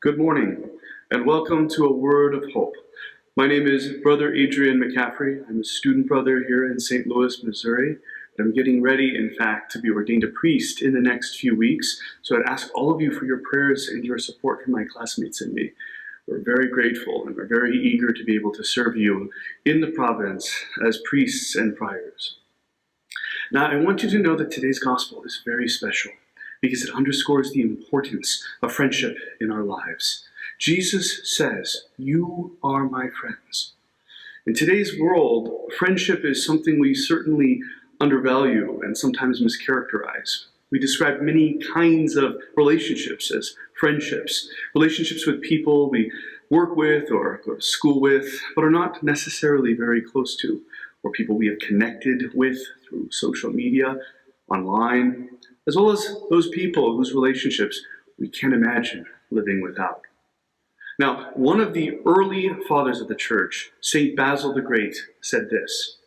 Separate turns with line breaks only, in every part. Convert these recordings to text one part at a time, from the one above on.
Good morning, and welcome to A Word of Hope. My name is Brother Adrian McCaffrey. I'm a student brother here in St. Louis, Missouri. I'm getting ready, in fact, to be ordained a priest in the next few weeks, so I'd ask all of you for your prayers and your support for my classmates and me. We're very grateful and we're very eager to be able to serve you in the province as priests and friars. Now, I want you to know that today's gospel is very special because it underscores the importance of friendship in our lives. Jesus says, "You are my friends." In today's world, friendship is something we certainly undervalue and sometimes mischaracterize. We describe many kinds of relationships as friendships, relationships with people we work with or go to school with, but are not necessarily very close to, or people we have connected with through social media, online, as well as those people whose relationships we can't imagine living without. Now, one of the early fathers of the church, St. Basil the Great, said this.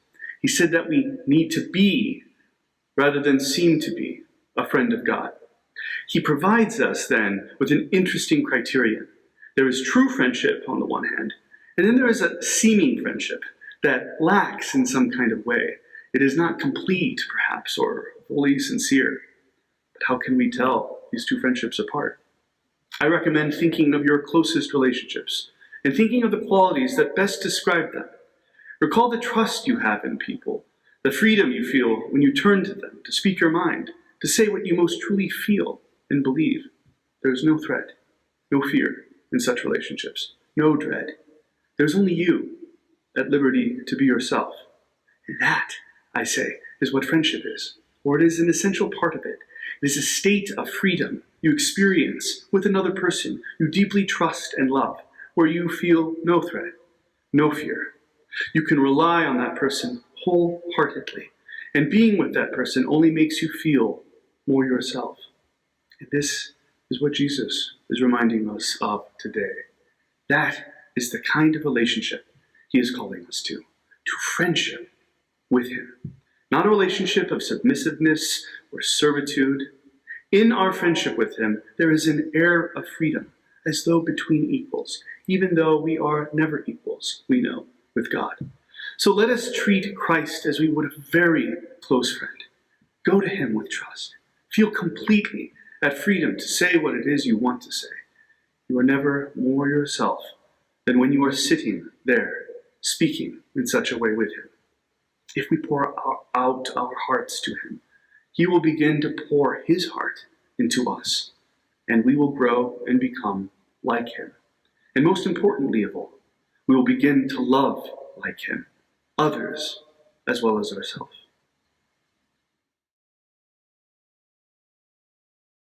He said that we need to be, rather than seem to be, a friend of God. He provides us then with an interesting criterion. There is true friendship on the one hand, and then there is a seeming friendship that lacks in some kind of way. It is not complete, perhaps, or fully sincere. But how can we tell these two friendships apart? I recommend thinking of your closest relationships and thinking of the qualities that best describe them. Recall the trust you have in people, the freedom you feel when you turn to them to speak your mind, to say what you most truly feel and believe. There is no threat, no fear in such relationships, no dread. There's only you at liberty to be yourself. And that, I say, is what friendship is, or it is an essential part of it. It is a state of freedom you experience with another person you deeply trust and love, where you feel no threat, no fear. You can rely on that person wholeheartedly, and being with that person only makes you feel more yourself. And this is what Jesus is reminding us of today. That is the kind of relationship he is calling us to friendship with him. Not a relationship of submissiveness or servitude. In our friendship with him, there is an air of freedom, as though between equals, even though we are never equals, we know, with God. So let us treat Christ as we would a very close friend. Go to him with trust. Feel completely at freedom to say what it is you want to say. You are never more yourself than when you are sitting there, speaking in such a way with him. If we pour out our hearts to him, he will begin to pour his heart into us, and we will grow and become like him. And most importantly of all, we will begin to love like him, others as well as ourselves.